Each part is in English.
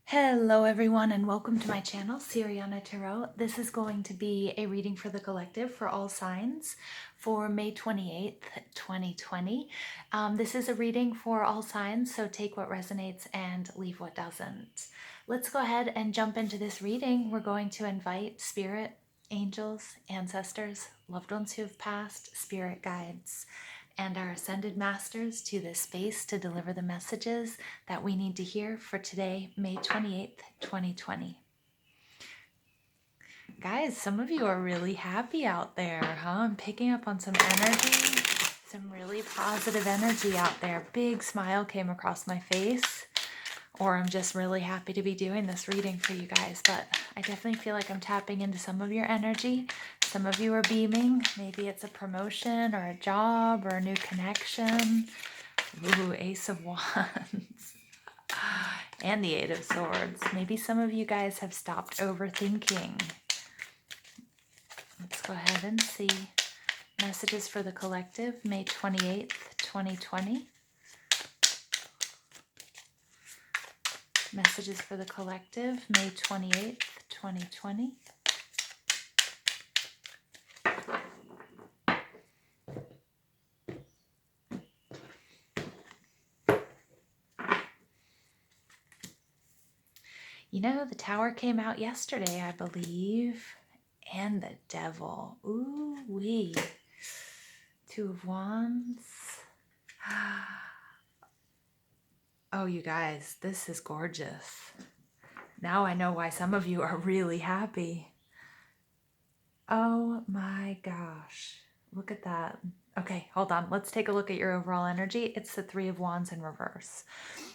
Hello everyone and welcome to my channel, Siriana Tarot. This is going to be a reading for the collective for all signs for May 28th, 2020. This is a reading for all signs, so take what resonates and leave what doesn't. Let's go ahead and jump into this reading. We're going to invite spirit, angels, ancestors, loved ones who have passed, spirit guides, and our ascended masters to this space to deliver the messages that we need to hear for today, May 28th, 2020. Guys, some of you are really happy out there, huh? I'm picking up on some energy, some really positive energy out there. Big smile came across my face, or I'm just really happy to be doing this reading for you guys. But I definitely feel like I'm tapping into some of your energy. Some of you are beaming. Maybe it's a promotion or a job or a new connection. Ooh, Ace of Wands. And the Eight of Swords. Maybe some of you guys have stopped overthinking. Let's go ahead and see. Messages for the collective, May 28th, 2020. Messages for the collective, May 28th, 2020. You know, the Tower came out yesterday, I believe. And the Devil. Ooh-wee. Two of Wands. Oh, you guys, this is gorgeous. Now I know why some of you are really happy. Oh my gosh. Look at that. Okay, hold on. Let's take a look at your overall energy. It's the Three of Wands in reverse.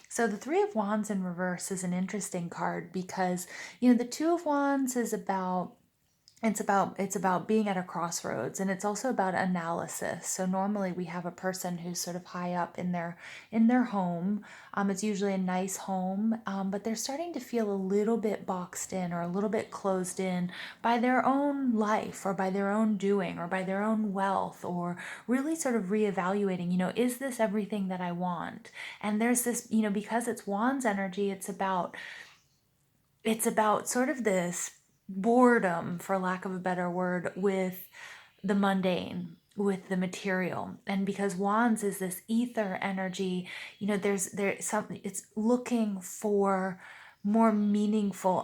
So the Three of Wands in reverse is an interesting card because, you know, the Two of Wands is about it's about being at a crossroads, and it's also about analysis. So normally we have a person who's sort of high up in their home. It's usually a nice home, but they're starting to feel a little bit boxed in or a little bit closed in by their own life or by their own doing or by their own wealth, or really sort of reevaluating, you know, is this everything that I want? And there's this, you know, because it's Wands energy, it's about sort of this boredom, for lack of a better word, with the mundane, with the material. And because Wands is this ether energy, you know, there's something, it's looking for a more meaningful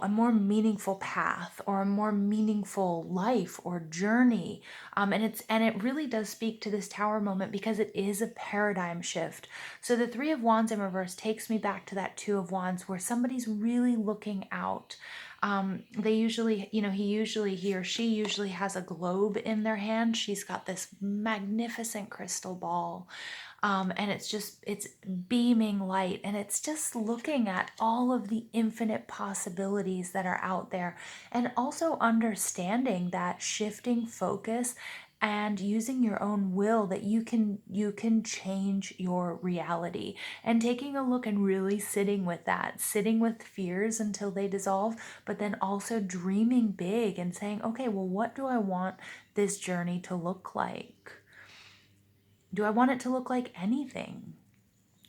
path or a more meaningful life or journey. And it really does speak to this Tower moment because it is a paradigm shift. So the Three of Wands in reverse takes me back to that Two of Wands where somebody's really looking out. They usually, you know, he or she usually has a globe in their hand. She's got this magnificent crystal ball. And it's beaming light, and it's just looking at all of the infinite possibilities that are out there, and also understanding that shifting focus and using your own will, that you can change your reality, and taking a look and really sitting with that, sitting with fears until they dissolve, but then also dreaming big and saying, okay, well, what do I want this journey to look like? Do I want it to look like anything?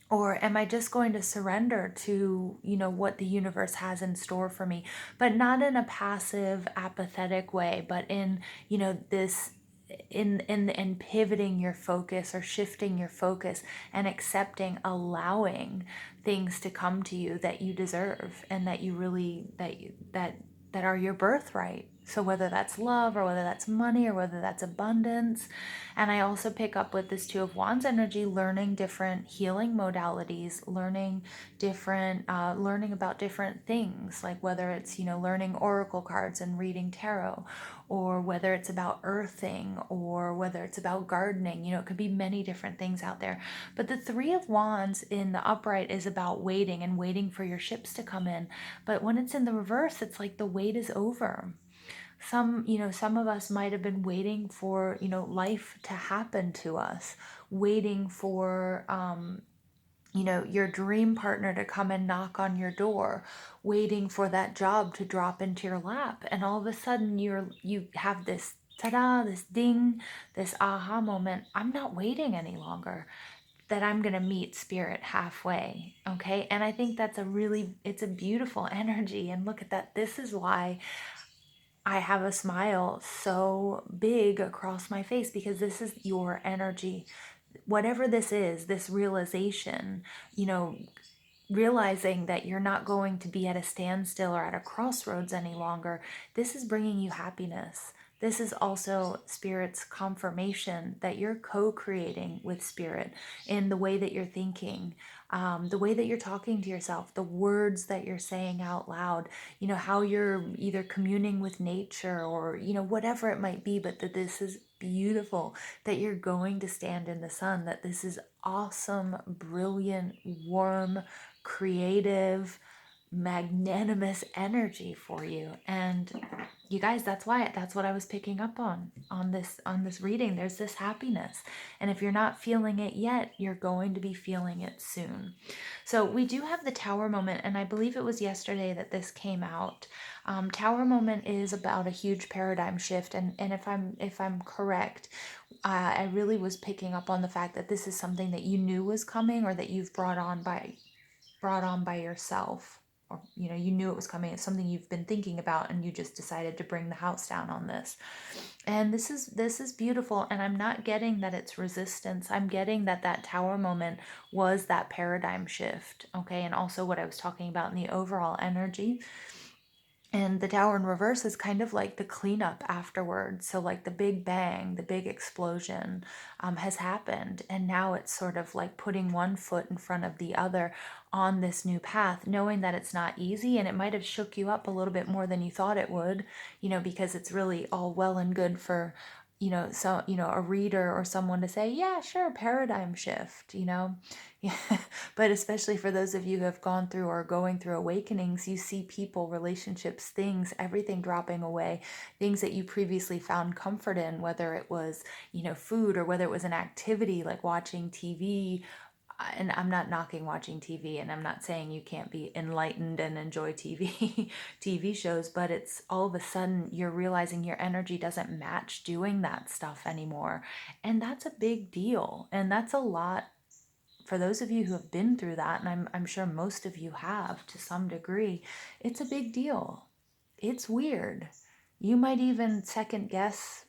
Or am I just going to surrender to, you know, what the universe has in store for me, but not in a passive, apathetic way, but in, you know, this in pivoting your focus or shifting your focus and accepting, allowing things to come to you that you deserve and that you really that are your birthright. So whether that's love or whether that's money or whether that's abundance. And I also pick up with this Two of Wands energy, learning different healing modalities, learning about different things, like whether it's, you know, learning oracle cards and reading tarot, or whether it's about earthing, or whether it's about gardening. You know, it could be many different things out there. But the Three of Wands in the upright is about waiting and waiting for your ships to come in. But when it's in the reverse, it's like the wait is over. Some of us might have been waiting for, you know, life to happen to us, waiting for, you know, your dream partner to come and knock on your door, waiting for that job to drop into your lap. And all of a sudden you have this ta-da, this ding, this aha moment. I'm not waiting any longer. that I'm going to meet spirit halfway. Okay. And I think that's it's a beautiful energy. And look at that. This is why I have a smile so big across my face, because this is your energy. Whatever this is, this realization, you know, realizing that you're not going to be at a standstill or at a crossroads any longer, this is bringing you happiness. This is also Spirit's confirmation that you're co creating with Spirit in the way that you're thinking, the way that you're talking to yourself, the words that you're saying out loud, how you're either communing with nature or, whatever it might be, but that this is beautiful, that you're going to stand in the sun, that this is awesome, brilliant, warm, creative, magnanimous energy for you. And you guys, that's what I was picking up on this reading. There's this happiness, and if you're not feeling it yet, you're going to be feeling it soon. So we do have the Tower moment, and I believe it was yesterday that this came out. Tower moment is about a huge paradigm shift, and if I'm correct, I really was picking up on the fact that this is something that you knew was coming, or that you've brought on by yourself, or you knew it was coming. It's something you've been thinking about, and you just decided to bring the house down on this. And this is beautiful, and I'm not getting that it's resistance. I'm getting that Tower moment was that paradigm shift. Okay. And also what I was talking about in the overall energy. And the Tower in reverse is kind of like the cleanup afterwards. So, like, the big bang, the big explosion has happened. And now it's sort of like putting one foot in front of the other on this new path, knowing that it's not easy, and it might have shook you up a little bit more than you thought it would, because it's really all well and good for, a reader or someone to say, yeah, sure, paradigm shift, Yeah. But especially for those of you who have gone through or going through awakenings, you see people, relationships, things, everything dropping away, things that you previously found comfort in, whether it was, food, or whether it was an activity like watching TV. And I'm not knocking watching TV, and I'm not saying you can't be enlightened and enjoy TV TV shows, but it's all of a sudden you're realizing your energy doesn't match doing that stuff anymore. And that's a big deal. And that's a lot for those of you who have been through that, and I'm sure most of you have to some degree. It's a big deal. It's weird. You might even second guess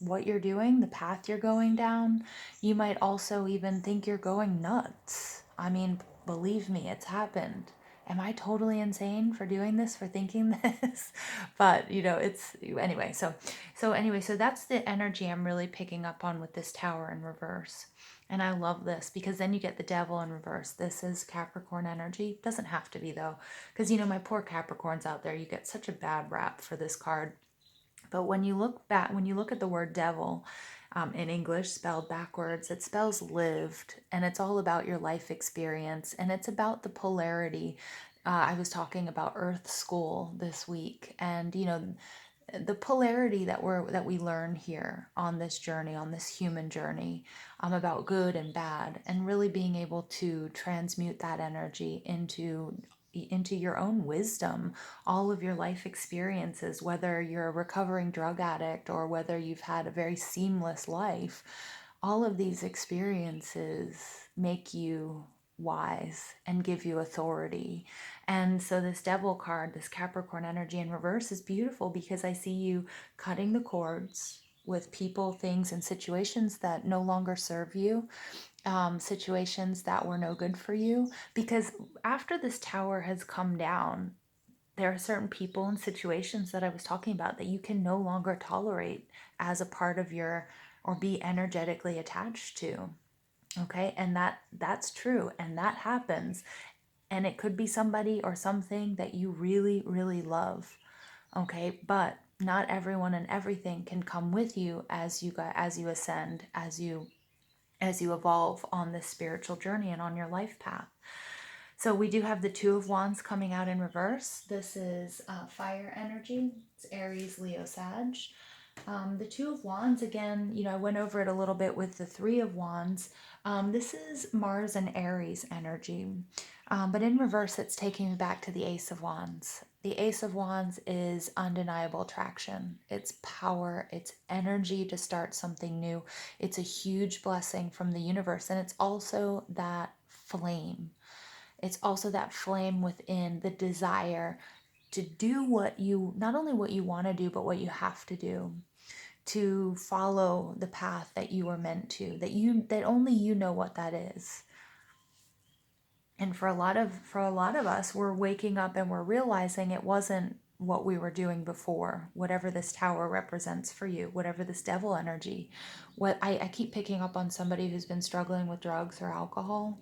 what you're doing, the path you're going down. You might also even think you're going nuts. I mean, believe me, it's happened. Am I totally insane for doing this, for thinking this? But, it's anyway. So that's the energy I'm really picking up on with this Tower in reverse. And I love this because then you get the Devil in reverse. This is Capricorn energy. Doesn't have to be though, because my poor Capricorns out there, you get such a bad rap for this card. But when you look at the word devil, in English spelled backwards, it spells lived, and it's all about your life experience, and it's about the polarity. I was talking about Earth School this week, and the polarity that we learn here on this journey, on this human journey, about good and bad, and really being able to transmute that energy into your own wisdom, all of your life experiences, whether you're a recovering drug addict or whether you've had a very seamless life. All of these experiences make you wise and give you authority. And so this Devil card, this Capricorn energy in reverse, is beautiful because I see you cutting the cords with people, things, and situations that no longer serve you, situations that were no good for you. Because after this Tower has come down, there are certain people and situations that I was talking about that you can no longer tolerate as a part of your, or be energetically attached to. Okay. And that's true. And that happens. And it could be somebody or something that you really, really love. Okay. But not everyone and everything can come with you as you ascend, as you evolve on this spiritual journey and on your life path. So we do have the Two of Wands coming out in reverse. This is fire energy. It's Aries, Leo, Sag. The Two of Wands, again, I went over it a little bit with the Three of Wands. This is Mars and Aries energy. But in reverse, it's taking me back to the Ace of Wands. The Ace of Wands is undeniable attraction. It's power, it's energy to start something new. It's a huge blessing from the universe. And it's also that flame. It's also that flame within, the desire to do not only what you want to do, but what you have to do, to follow the path that you were meant to, that only you know what that is. And for a lot of us, we're waking up and we're realizing it wasn't what we were doing before, whatever this tower represents for you, whatever this devil energy. What I keep picking up on somebody who's been struggling with drugs or alcohol,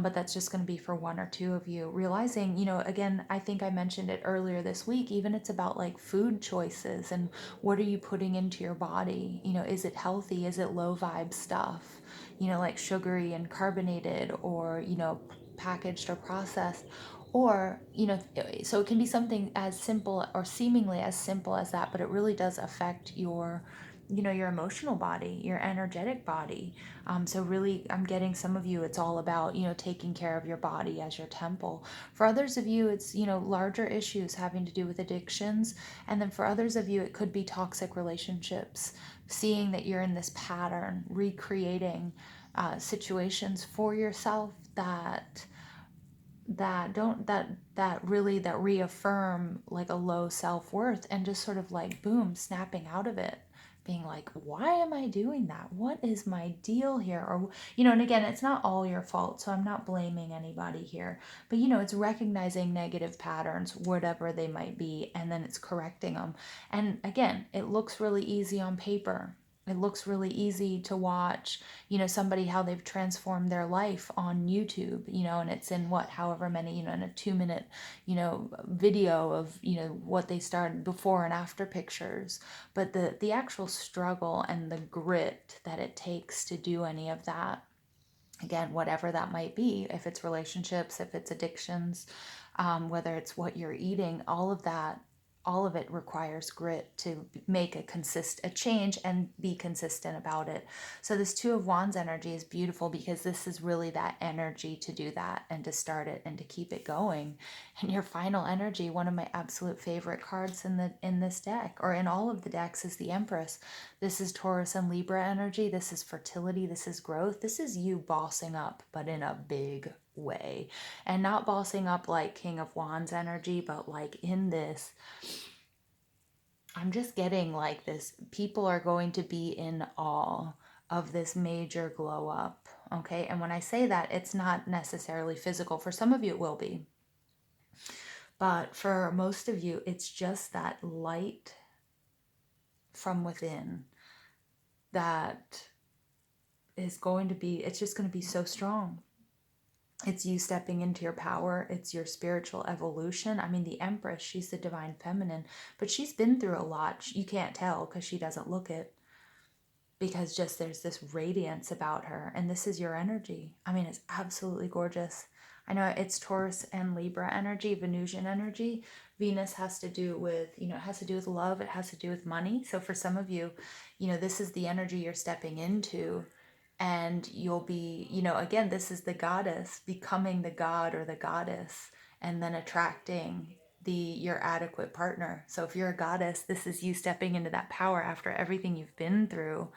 but that's just going to be for one or two of you. Realizing, again, I think I mentioned it earlier this week, even it's about like food choices and what are you putting into your body? Is it healthy? Is it low vibe stuff? Like sugary and carbonated, or, packaged or processed, or so it can be something as simple or seemingly as simple as that, but it really does affect your emotional body, your energetic body. So really, I'm getting some of you, it's all about taking care of your body as your temple. For others of you, it's larger issues having to do with addictions. And then for others of you, it could be toxic relationships, seeing that you're in this pattern, recreating situations for yourself that don't that really that reaffirm like a low self-worth, and just sort of like boom, snapping out of it, being like, why am I doing that? What is my deal here? Or and again, it's not all your fault, so I'm not blaming anybody here, but it's recognizing negative patterns, whatever they might be, and then it's correcting them. And again, it looks really easy on paper. It looks really easy to watch, somebody how they've transformed their life on YouTube, and it's in however many, in a 2 minute, video of, what they started before and after pictures. But the actual struggle and the grit that it takes to do any of that, again, whatever that might be, if it's relationships, if it's addictions, whether it's what you're eating, all of it requires grit to make a change and be consistent about it. So this Two of Wands energy is beautiful because this is really that energy to do that and to start it and to keep it going. And your final energy, one of my absolute favorite cards in this deck, or in all of the decks, is the Empress. This is Taurus and Libra energy. This is fertility. This is growth. This is you bossing up, but in a big way. And not bossing up like King of Wands energy, but like in this, I'm just getting like this, people are going to be in awe of this major glow up. Okay. And when I say that, it's not necessarily physical. For some of you, it will be. But for most of you, it's just that light from within that is going to be, it's just going to be so strong. It's you stepping into your power. It's your spiritual evolution. I mean, the Empress, she's the divine feminine, but she's been through a lot. You can't tell because she doesn't look it, because just there's this radiance about her. And this is your energy. I mean, it's absolutely gorgeous. I know it's Taurus and Libra energy, Venusian energy. Venus has to do with, it has to do with love. It has to do with money. So for some of you, this is the energy you're stepping into. And you'll be, again, this is the goddess becoming the god or the goddess, and then attracting your adequate partner. So if you're a goddess, this is you stepping into that power after everything you've been through,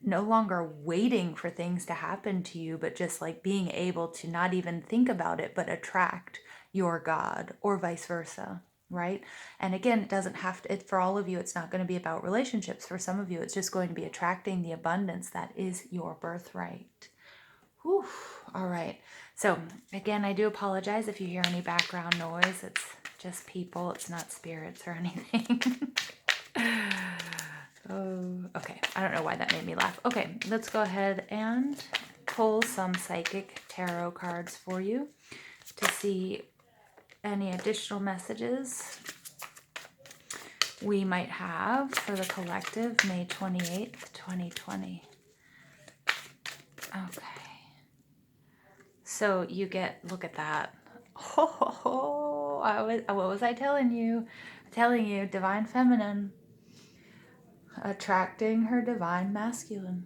no longer waiting for things to happen to you, but just like being able to not even think about it, but attract your God, or vice versa, right? And again, it doesn't have to, for all of you, it's not going to be about relationships. For some of you, it's just going to be attracting the abundance that is your birthright. Whew. All right. So again, I do apologize if you hear any background noise. It's just people. It's not spirits or anything. Oh, okay. I don't know why that made me laugh. Okay, let's go ahead and pull some psychic tarot cards for you to see any additional messages we might have for the collective, May 28th, 2020. Okay. So you look at that. Oh, what was I telling you? Telling you, divine feminine. attracting her divine masculine.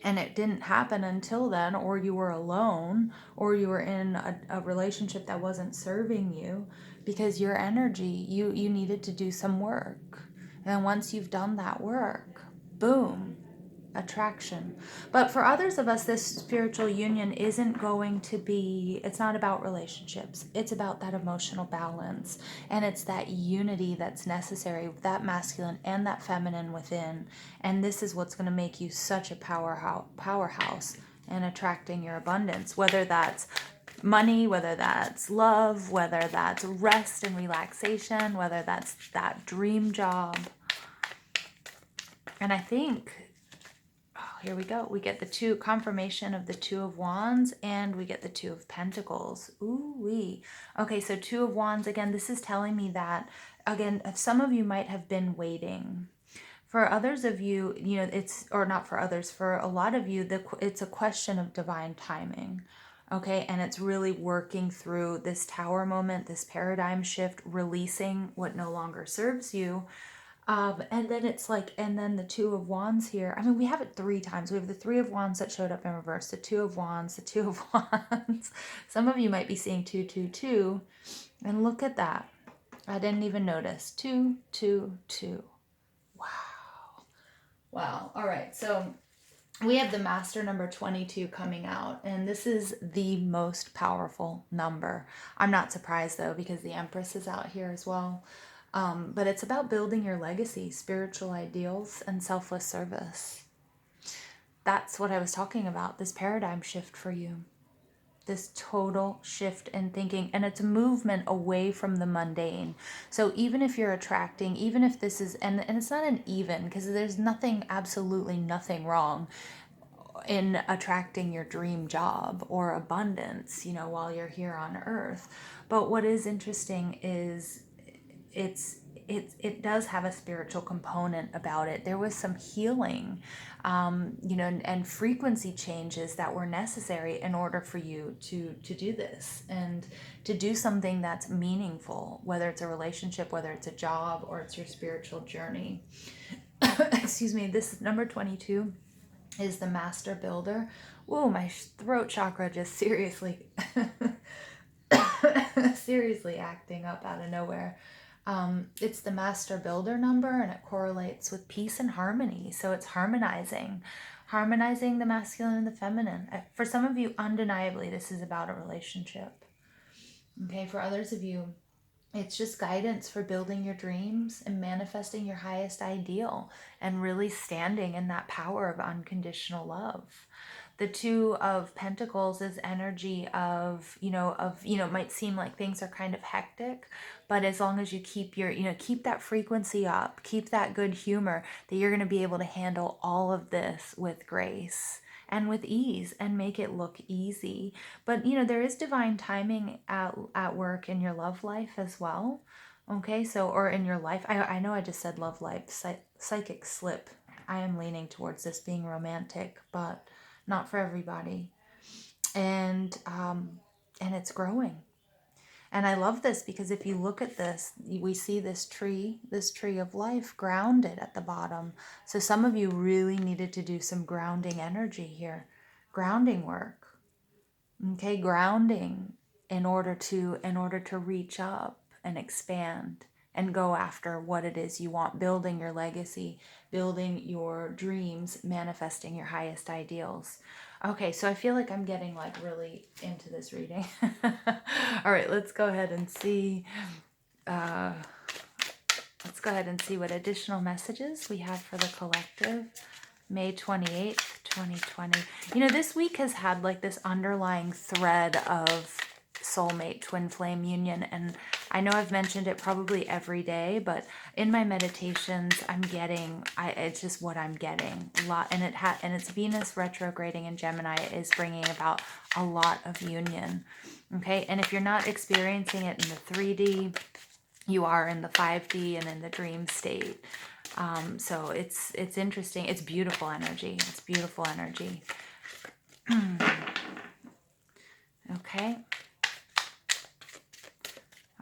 And it didn't happen until then, or you were alone, or you were in a relationship that wasn't serving you, because your energy, you needed to do some work. And once you've done that work, boom, attraction. But for others of us, this spiritual union isn't going to be, it's not about relationships. It's about that emotional balance. And it's that unity that's necessary, that masculine and that feminine within. And this is what's going to make you such a powerhouse in attracting your abundance, whether that's money, whether that's love, whether that's rest and relaxation, whether that's that dream job. And I think, here we go. We get the two, confirmation of the Two of Wands, and we get the Two of Pentacles. Ooh-wee. Okay, so Two of Wands, again, this is telling me that, again, some of you might have been waiting. For others of you, you know, it's, or not for others, for a lot of you, it's a question of divine timing. Okay, and it's really working through this tower moment, this paradigm shift, releasing what no longer serves you. And then it's like, and then the Two of Wands here. I mean, we have it 3 times. We have the Three of Wands that showed up in reverse, the Two of Wands, the Two of Wands. Some of you might be seeing 2, 2, 2. And look at that. I didn't even notice. 2, 2, 2. Wow. Wow. All right. So we have the master number 22 coming out, and this is the most powerful number. I'm not surprised though, because the Empress is out here as well. But it's about building your legacy, spiritual ideals, and selfless service. That's what I was talking about, this paradigm shift for you. This total shift in thinking, and it's a movement away from the mundane. So even if you're attracting, even if this is, and it's not an even, because there's nothing, absolutely nothing wrong in attracting your dream job or abundance, you know, while you're here on earth. But what is interesting is it does have a spiritual component about it. There was some healing, you know, and frequency changes that were necessary in order for you to do this and to do something that's meaningful, whether it's a relationship, whether it's a job, or it's your spiritual journey. Excuse me. This number 22 is the master builder. Whoa, my throat chakra just seriously seriously acting up out of nowhere. It's the master builder number, and it correlates with peace and harmony. So it's harmonizing the masculine and the feminine. For some of you, undeniably, this is about a relationship. Okay, for others of you, it's just guidance for building your dreams and manifesting your highest ideal and really standing in that power of unconditional love. The Two of Pentacles is energy of, it might seem like things are kind of hectic, but as long as you keep your, keep that frequency up, keep that good humor, that you're going to be able to handle all of this with grace and with ease and make it look easy. But, there is divine timing at work in your love life as well. Okay, so, or in your life. I know I just said love life, psychic slip. I am leaning towards this being romantic, but not for everybody. And it's growing. And I love this because if you look at this, we see this tree of life grounded at the bottom. So some of you really needed to do some grounding energy here, grounding work. Okay, grounding in order to reach up and expand and go after what it is you want, building your legacy, building your dreams, manifesting your highest ideals. Okay, so I feel like I'm getting like really into this reading. All right, let's go ahead and see. Let's go ahead and see what additional messages we have for the collective. May 28th, 2020. This week has had like this underlying thread of soulmate twin flame union, and I know I've mentioned it probably every day, but in my meditations it's just what I'm getting a lot, and it's Venus retrograding in Gemini is bringing about a lot of union. Okay, and if you're not experiencing it in the 3D, you are in the 5D and in the dream state. So it's interesting. It's beautiful energy. It's beautiful energy. Okay.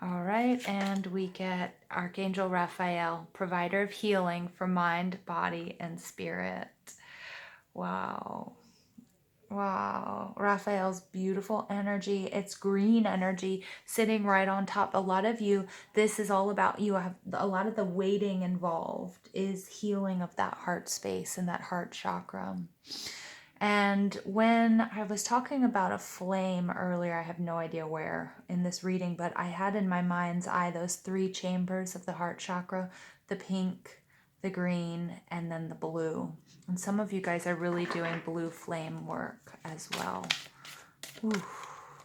All right, and we get Archangel Raphael, provider of healing for mind, body, and spirit. Wow. Wow. Raphael's beautiful energy. It's green energy sitting right on top. A lot of you, this is all about you. Have a lot of the waiting involved is healing of that heart space and that heart chakra. And when I was talking about a flame earlier, I have no idea where in this reading, but I had in my mind's eye those 3 chambers of the heart chakra, the pink, the green, and then the blue. And some of you guys are really doing blue flame work as well. Ooh.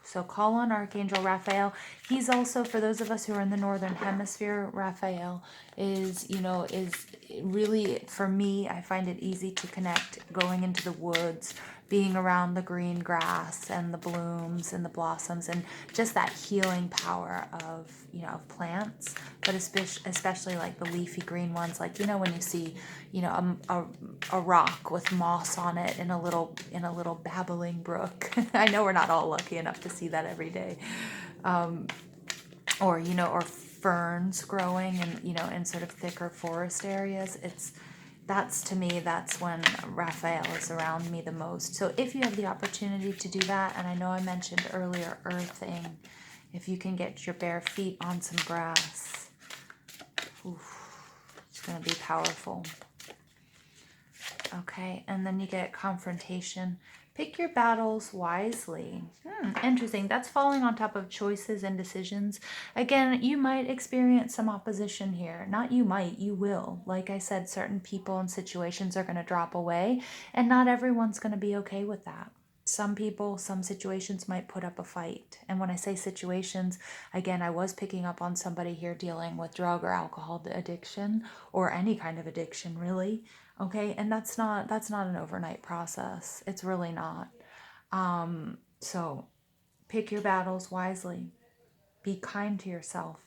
So call on Archangel Raphael. He's also, for those of us who are in the Northern Hemisphere, Raphael is really, for me, I find it easy to connect going into the woods, being around the green grass and the blooms and the blossoms and just that healing power of, of plants, but especially like the leafy green ones, like, when you see, a rock with moss on it in a little babbling brook. I know we're not all lucky enough to see that every day. Or ferns growing in sort of thicker forest areas. To me, that's when Raphael is around me the most. So if you have the opportunity to do that, and I know I mentioned earlier earthing, if you can get your bare feet on some grass, it's going to be powerful. Okay, and then you get confrontation. Pick your battles wisely. Interesting. That's falling on top of choices and decisions. Again, you might experience some opposition here. Not you might, you will. Like I said, certain people and situations are going to drop away, and not everyone's going to be okay with that. Some people, some situations might put up a fight. And when I say situations, again, I was picking up on somebody here dealing with drug or alcohol addiction, or any kind of addiction, really. Okay, and that's not an overnight process. It's really not. So pick your battles wisely. Be kind to yourself.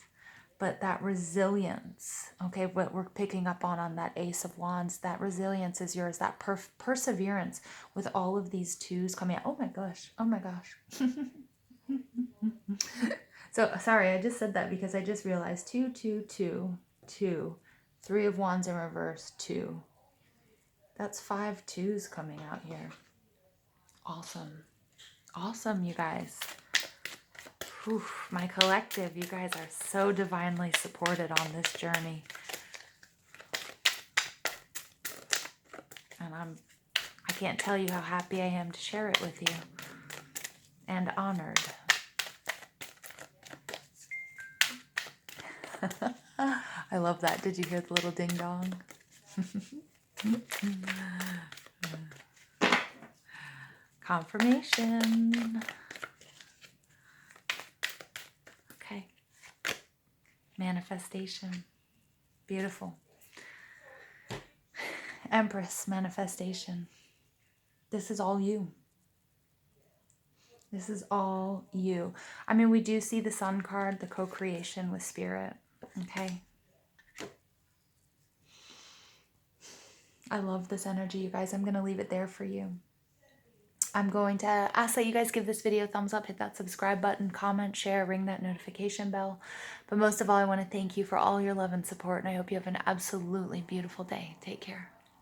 But that resilience, okay, what we're picking up on that Ace of Wands, that resilience is yours. That perseverance with all of these 2s coming out. Oh my gosh. Oh my gosh. So sorry, I just said that because I just realized 2, 2, 2, 2, 3 of Wands in reverse, 2. That's 5 2s coming out here. Awesome. Awesome, you guys. Whew, my collective, you guys are so divinely supported on this journey. And I can't tell you how happy I am to share it with you. And honored. I love that. Did you hear the little ding dong? Confirmation. Okay. Manifestation. Beautiful. Empress manifestation. This is all you. This is all you. I mean, we do see the Sun card, the co-creation with spirit. Okay. I love this energy, you guys. I'm going to leave it there for you. I'm going to ask that you guys give this video a thumbs up, hit that subscribe button, comment, share, ring that notification bell. But most of all, I want to thank you for all your love and support, and I hope you have an absolutely beautiful day. Take care.